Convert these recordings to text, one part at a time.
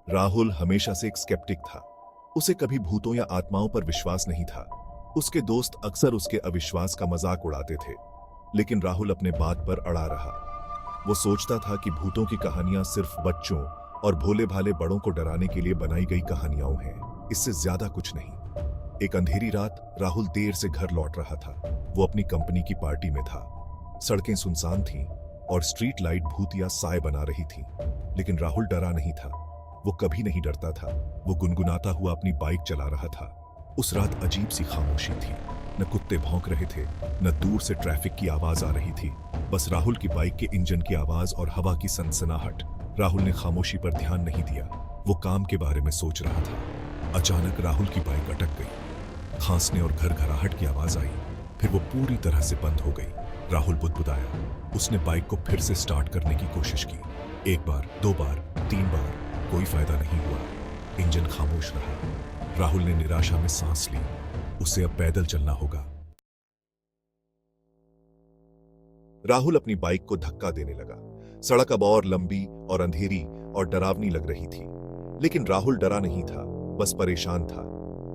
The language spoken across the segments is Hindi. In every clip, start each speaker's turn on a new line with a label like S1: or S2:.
S1: राहुल हमेशा से एक स्केप्टिक था। उसे कभी भूतों या आत्माओं पर विश्वास नहीं था। उसके दोस्त अक्सर उसके अविश्वास का मजाक उड़ाते थे, लेकिन राहुल अपने बात पर अड़ा रहा। वो सोचता था कि भूतों की कहानियां सिर्फ बच्चों और भोले भाले बड़ों को डराने के लिए बनाई गई कहानियां हैं, इससे ज्यादा कुछ नहीं। एक अंधेरी रात राहुल देर से घर लौट रहा था। वो अपनी कंपनी की पार्टी में था। सड़कें सुनसान थीं और स्ट्रीट लाइट भूतिया साए बना रही थी, लेकिन राहुल डरा नहीं था। वो कभी नहीं डरता था। वो गुनगुनाता हुआ अपनी बाइक चला रहा था। उस रात अजीब सी खामोशी थी। न कुत्ते भौंक रहे थे, न दूर से ट्रैफिक की आवाज आ रही थी। बस राहुल की बाइक के इंजन की आवाज और हवा की सनसनाहट। राहुल ने खामोशी पर ध्यान नहीं दिया। वो काम के बारे में सोच रहा था। अचानक राहुल की बाइक अटक गई। खांसने और घरघराहट की आवाज आई, फिर वो पूरी तरह से बंद हो गई। राहुल बुदबुदाया। उसने बाइक को फिर से स्टार्ट करने की कोशिश की। एक बार, दो बार, तीन बार, कोई फायदा नहीं हुआ। इंजन खामोश रहा। राहुल ने निराशा में सांस ली। उसे अब पैदल चलना होगा। राहुल अपनी बाइक को धक्का देने लगा। सड़क अब और लंबी और अंधेरी और डरावनी लग रही थी, लेकिन राहुल डरा नहीं था, बस परेशान था।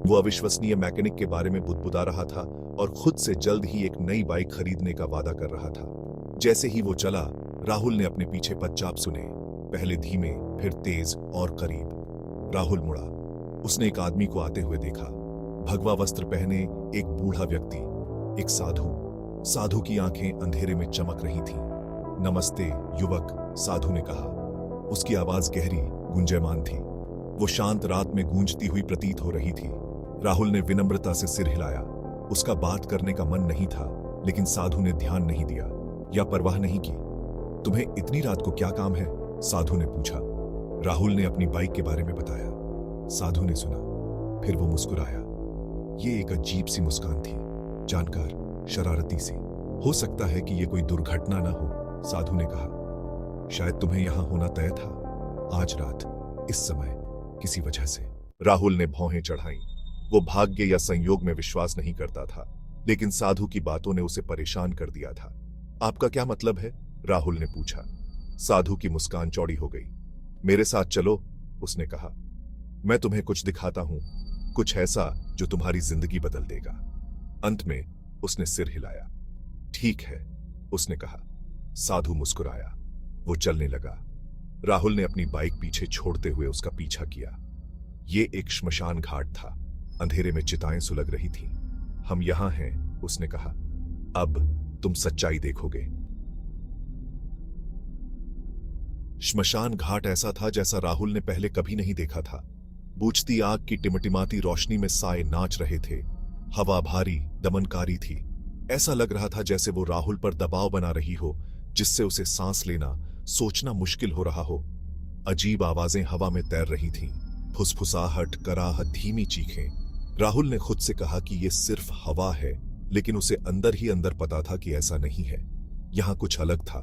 S1: वो अविश्वसनीय मैकेनिक के बारे में बुदबुदा रहा था और खुद से जल्द ही एक नई बाइक खरीदने का वादा कर रहा था। जैसे ही वो चला, राहुल ने अपने पीछे पदचाप सुने, पहले धीमे, फिर तेज और करीब। राहुल मुड़ा। उसने एक आदमी को आते हुए देखा। भगवा वस्त्र पहने एक बूढ़ा व्यक्ति, एक साधु। साधु की आंखें अंधेरे में चमक रही थीं। नमस्ते युवक, साधु ने कहा। उसकी आवाज गहरी, गुंजयमान थी। वो शांत रात में गूंजती हुई प्रतीत हो रही थी। राहुल ने विनम्रता से सिर हिलाया। उसका बात करने का मन नहीं था, लेकिन साधु ने ध्यान नहीं दिया या परवाह नहीं की। तुम्हें इतनी रात को क्या काम है? साधु ने पूछा। राहुल ने अपनी बाइक के बारे में बताया। साधु ने सुना, फिर वो मुस्कुराया। ये एक अजीब सी मुस्कान थी, जानकार, शरारती सी। हो सकता है कि ये कोई दुर्घटना ना हो, साधु ने कहा। शायद तुम्हें यहां होना तय था, आज रात, इस समय, किसी वजह से। राहुल ने भौहें चढ़ाईं। वो भाग्य या संयोग में विश्वास नहीं करता था, लेकिन साधु की बातों ने उसे परेशान कर दिया था। आपका क्या मतलब है? राहुल ने पूछा। साधु की मुस्कान चौड़ी हो गई। मेरे साथ चलो, उसने कहा। मैं तुम्हें कुछ दिखाता हूं, कुछ ऐसा जो तुम्हारी जिंदगी बदल देगा। अंत में उसने सिर हिलाया। ठीक है, उसने कहा। साधु मुस्कुराया। वो चलने लगा। राहुल ने अपनी बाइक पीछे छोड़ते हुए उसका पीछा किया। ये एक श्मशान घाट था। अंधेरे में चिताएं सुलग रही थीं। हम यहां हैं, उसने कहा। अब तुम सच्चाई देखोगे। श्मशान घाट ऐसा था जैसा राहुल ने पहले कभी नहीं देखा था। बुझती आग की टिमटिमाती रोशनी में साए नाच रहे थे। हवा भारी, दमनकारी थी। ऐसा लग रहा था जैसे वो राहुल पर दबाव बना रही हो, जिससे उसे सांस लेना, सोचना मुश्किल हो रहा हो। अजीब आवाजें हवा में तैर रही थीं। फुसफुसाहट, कराहत, धीमी चीखें। राहुल ने खुद से कहा कि ये सिर्फ हवा है, लेकिन उसे अंदर ही अंदर पता था कि ऐसा नहीं है। यहां कुछ अलग था,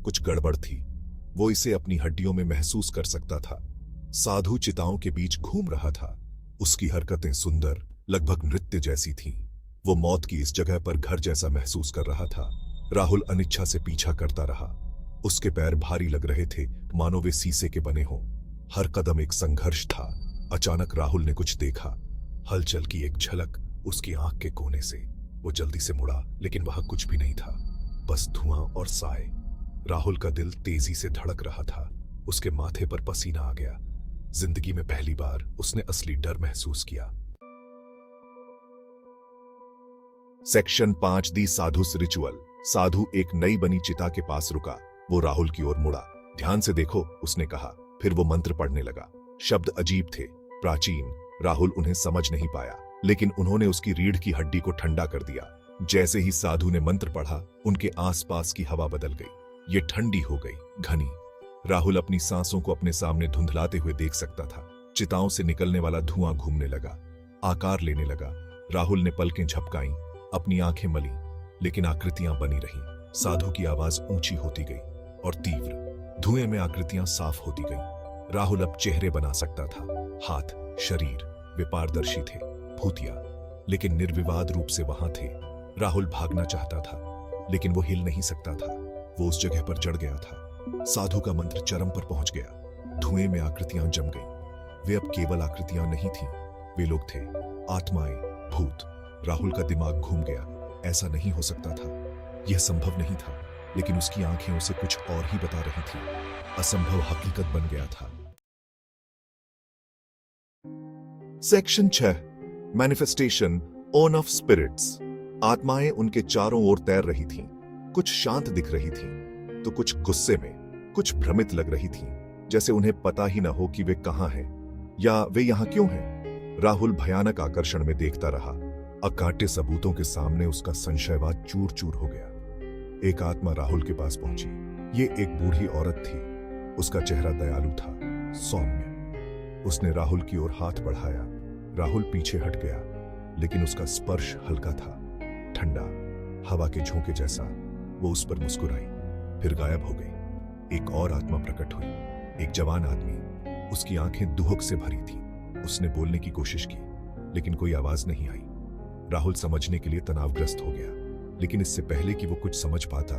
S1: कुछ गड़बड़ थी। वो इसे अपनी हड्डियों में महसूस कर सकता था। साधु चिताओं के बीच घूम रहा था। उसकी हरकतें सुंदर, लगभग नृत्य जैसी थीं। वो मौत की इस जगह पर घर जैसा महसूस कर रहा था। राहुल अनिच्छा से पीछा करता रहा। उसके पैर भारी लग रहे थे, मानो वे शीशे के बने हों। हर कदम एक संघर्ष था। अचानक राहुल ने कुछ देखा। हलचल की एक झलक उसकी आंख के कोने से। वो जल्दी से मुड़ा, लेकिन वहां कुछ भी नहीं था, बस धुआं और साए। राहुल का दिल तेजी से धड़क रहा था। उसके माथे पर पसीना आ गया। जिंदगी में पहली बार उसने असली डर महसूस किया। सेक्शन 5 दी साधुस रिचुअल। साधु एक नई बनी चिता के पास रुका। वो राहुल की ओर मुड़ा। ध्यान से देखो, उसने कहा। फिर वो मंत्र पढ़ने लगा। शब्द अजीब थे, प्राचीन। राहुल उन्हें समझ नहीं पाया, लेकिन उन्होंने उसकी रीढ़ की हड्डी को ठंडा कर दिया। जैसे ही साधु ने मंत्र पढ़ा, उनके आसपास की हवा बदल गई। ये ठंडी हो गई, घनी। राहुल अपनी सांसों को अपने सामने धुंधलाते हुए देख सकता था। चिताओं से निकलने वाला धुआं घूमने लगा, आकार लेने लगा। राहुल ने पलकें झपकाईं, अपनी आंखें मली, लेकिन आकृतियां बनी रहीं। साधु की आवाज ऊंची होती गई और तीव्र। धुएं में आकृतियां साफ होती गईं। राहुल अब चेहरे बना सकता था, हाथ, शरीर, वे पारदर्शी थे, भूतिया, लेकिन निर्विवाद रूप से वहां थे। राहुल भागना चाहता था, लेकिन वो हिल नहीं सकता था। वो उस जगह पर जड़ गया था। साधु का मंत्र चरम पर पहुंच गया। धुएं में आकृतियां जम गईं। वे अब केवल आकृतियां नहीं थीं, वे लोग थे, आत्माएं, भूत। राहुल का दिमाग घूम गया। ऐसा नहीं हो सकता था, यह संभव नहीं था, लेकिन उसकी आंखें उसे कुछ और ही बता रही थी। असंभव हकीकत बन गया था। Section 6, manifestation on of spirits. आत्माएं उनके चारों ओर तैर रही थीं। कुछ शांत दिख रही थीं, तो कुछ गुस्से में, कुछ भ्रमित लग रही थीं, जैसे उन्हें पता ही न हो कि वे कहां हैं या वे यहां क्यों हैं। राहुल भयानक आकर्षण में देखता रहा। अकाट्य सबूतों के सामने उसका संशयवाद चूर चूर हो गया। एक आत्मा राहुल के पास पहुंची। ये एक बूढ़ी औरत थी। उसका चेहरा दयालु था, सौम्य। उसने राहुल की ओर हाथ बढ़ाया। राहुल पीछे हट गया, लेकिन उसका स्पर्श हल्का था, ठंडा, हवा के झोंके जैसा। वो उस पर मुस्कुराई, फिर गायब हो गई। एक और आत्मा प्रकट हुई, एक जवान आदमी। उसकी आंखें दुहक से भरी थीं। उसने बोलने की कोशिश की, लेकिन कोई आवाज नहीं आई। राहुल समझने के लिए तनावग्रस्त हो गया, लेकिन इससे पहले कि वो कुछ समझ पाता,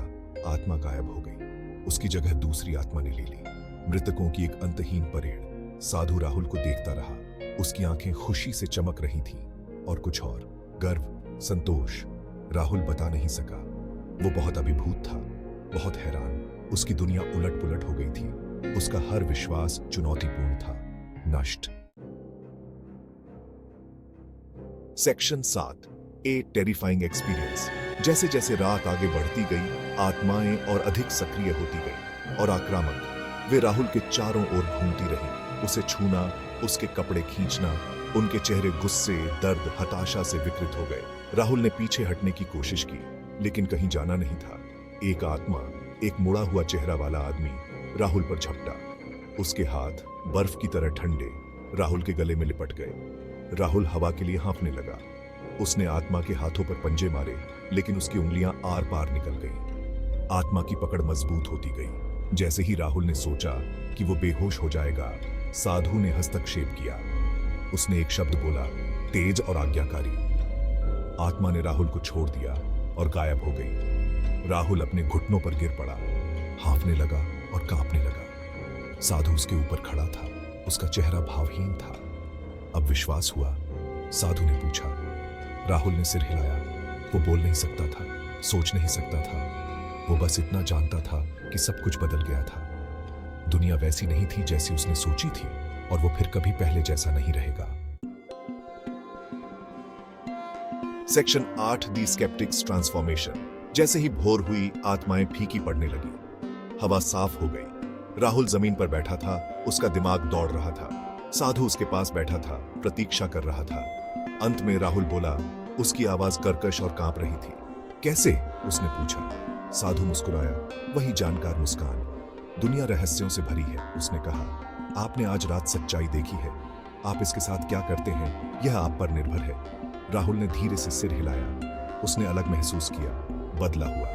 S1: आत्मा गायब हो गई। उसकी जगह दूसरी आत्मा ने ले ली। मृतकों की एक अंतहीन परेड। साधु राहुल को देखता रहा। उसकी आंखें खुशी से चमक रही थीं, और कुछ और, गर्व, संतोष। राहुल बता नहीं सका। वो बहुत अभिभूत था, बहुत हैरान। उसकी दुनिया उलट पुलट हो गई थी। उसका हर विश्वास चुनौतीपूर्ण था, नष्ट। सेक्शन 7, ए टेरिफाइंग एक्सपीरियंस। जैसे जैसे रात आगे बढ़ती गई, आत्माएं और अधिक सक्रिय होती गई और आक्रामक। वे राहुल के चारों ओर घूमती रहीं। उसे छूना, उसके कपड़े खींचना। उनके चेहरे गुस्से, दर्द, हताशा से विकृत हो गए। राहुल ने पीछे हटने की कोशिश की, लेकिन कहीं जाना नहीं था। एक आत्मा, एक मुड़ा हुआ चेहरा वाला आदमी राहुल पर झपटा। उसके हाथ बर्फ की तरह ठंडे राहुल के गले में लिपट गए। राहुल हवा के लिए हाँफने लगा। उसने आत्मा के हाथों पर पंजे मारे, लेकिन उसकी उंगलियां आर पार निकल गईं। आत्मा की पकड़ मजबूत होती गई। जैसे ही राहुल ने सोचा कि वो बेहोश हो जाएगा, साधु ने हस्तक्षेप किया। उसने एक शब्द बोला, तेज और आज्ञाकारी। आत्मा ने राहुल को छोड़ दिया और गायब हो गई। राहुल अपने घुटनों पर गिर पड़ा, हाँफने लगा और कांपने लगा। साधु उसके ऊपर खड़ा था। उसका चेहरा भावहीन था। अब विश्वास हुआ। साधु ने पूछा। राहुल ने सिर हिलाया। वो बोल नहीं सकता था, सोच नहीं सकता था। वो बस इतना जानता था कि सब कुछ बदल गया था। दुनिया वैसी नहीं थी जैसी उसने सोची थी, और वो फिर कभी पहले जैसा नहीं रहेगा। सेक्शन 8, दी स्केप्टिक्स ट्रांसफॉर्मेशन। जैसे ही भोर हुई, आत्माएं फीकी पड़ने लगी। हवा साफ हो गई। राहुल जमीन पर बैठा था। उसका दिमाग दौड़ रहा था। साधु उसके पास बैठा था, प्रतीक्षा कर रहा था। अंत में राहुल बोला। उसकी आवाज कर्कश और कांप रही थी। कैसे? उसने पूछा। साधु मुस्कुराया, वही जानकार मुस्कान। दुनिया रहस्यों से भरी है, उसने कहा। आपने आज रात सच्चाई देखी है। आप इसके साथ क्या करते हैं, यह आप पर निर्भर है। राहुल ने धीरे से सिर हिलाया। उसने अलग महसूस किया, बदला हुआ।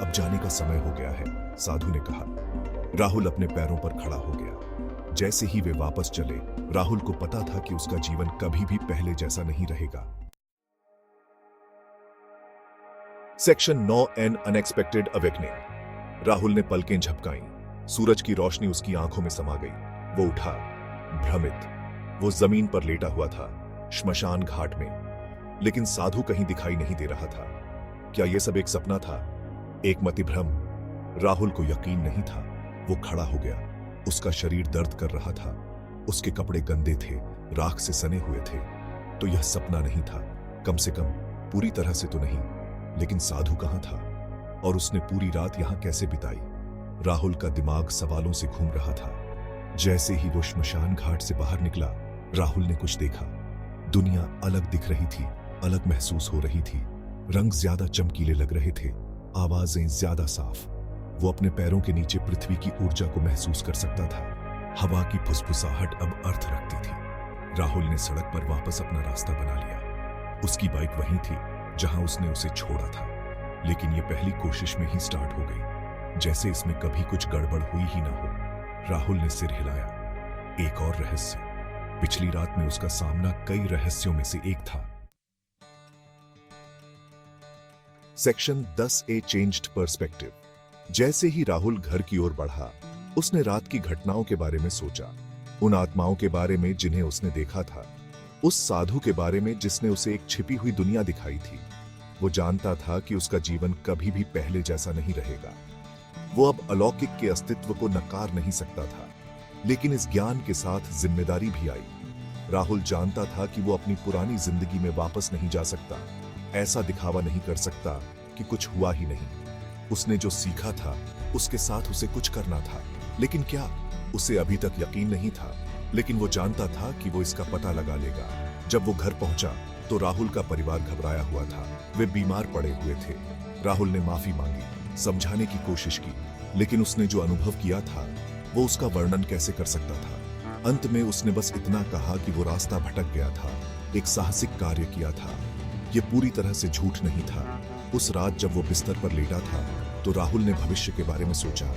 S1: अब जाने का समय हो गया है, साधु ने कहा। राहुल अपने पैरों पर खड़ा हो गया। जैसे ही वे वापस चले, राहुल को पता था कि उसका जीवन कभी भी पहले जैसा नहीं रहेगा। Section 9, N unexpected awakening. Rahul ने पलकें झपकाईं। सूरज की रोशनी उसकी आंखों में समा गई। वो उठा, भ्रमित। वो जमीन पर लेटा हुआ था, श्मशान घाट में। लेकिन साधु कहीं दिखाई नहीं दे रहा था। क्या यह सब एक सपना था, एक मतिभ्रम? राहुल को यकीन नहीं था। वो खड़ा हो गया। उसका शरीर दर्द कर रहा था। उसके कपड़े गंदे थे, राख से सने हुए थे। तो यह सपना नहीं था, कम से कम पूरी तरह से तो नहीं। लेकिन साधु कहां था, और उसने पूरी रात यहां कैसे बिताई? राहुल का दिमाग सवालों से घूम रहा था। जैसे ही वो श्मशान घाट से बाहर निकला, राहुल ने कुछ देखा। दुनिया अलग दिख रही थी, अलग महसूस हो रही थी। रंग ज्यादा चमकीले लग रहे थे, आवाजें ज्यादा साफ। वो अपने पैरों के नीचे पृथ्वी की ऊर्जा को महसूस कर सकता था। हवा की फुसफुसाहट अब अर्थ रखती थी। राहुल ने सड़क पर वापस अपना रास्ता बना लिया। उसकी बाइक वहीं थी जहां उसने उसे छोड़ा था, लेकिन ये पहली कोशिश में ही स्टार्ट हो गई, जैसे इसमें कभी कुछ गड़बड़ हुई ही ना हो। राहुल ने सिर हिलाया। एक और रहस्य। पिछली रात में उसका सामना कई रहस्यों में से एक था। सेक्शन 10, ए चेंज्ड पर्सपेक्टिव। जैसे ही राहुल घर की ओर बढ़ा, उसने रात की घटनाओं के बारे में सोचा। उन आत्माओं के बारे में जिन्हें उसने देखा था, उस साधु के बारे में जिसने उसे एक छिपी हुई दुनिया दिखाई थी। वो जानता था कि उसका जीवन कभी भी पहले जैसा नहीं रहेगा। वो अब अलौकिक के अस्तित्व को नकार नहीं सकता था, लेकिन इस ज्ञान के साथ जिम्मेदारी भी आई। राहुल जानता था कि वो अपनी पुरानी जिंदगी में वापस नहीं जा सकता, ऐसा दिखावा नहीं कर सकता कि कुछ हुआ ही नहीं। उसने जो सीखा था उसके साथ उसे कुछ करना था, लेकिन क्या? उसे अभी तक यकीन नहीं था, लेकिन वो जानता था कि वो इसका पता लगा लेगा। जब वो घर पहुंचा तो राहुल का परिवार घबराया हुआ था। वे बीमार पड़े हुए थे। राहुल ने माफी मांगी, समझाने की कोशिश की, लेकिन उसने जो अनुभव किया था वो उसका वर्णन कैसे कर सकता था। अंत में उसने बस इतना कहा कि वो रास्ता भटक गया था, एक साहसिक कार्य किया था। ये पूरी तरह से झूठ नहीं था। उस रात जब वो बिस्तर पर लेटा था तो राहुल ने भविष्य के बारे में सोचा।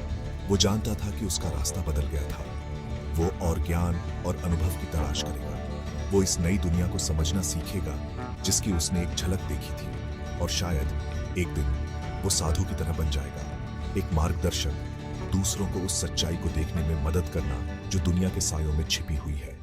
S1: वो जानता था कि उसका रास्ता बदल गया था। वो और ज्ञान और अनुभव की तलाश करेगा। वो इस नई दुनिया को समझना सीखेगा जिसकी उसने एक झलक देखी थी, और शायद एक दिन वो साधु की तरह बन जाएगा, एक मार्गदर्शक, दूसरों को उस सच्चाई को देखने में मदद करना जो दुनिया के सायों में छिपी हुई है।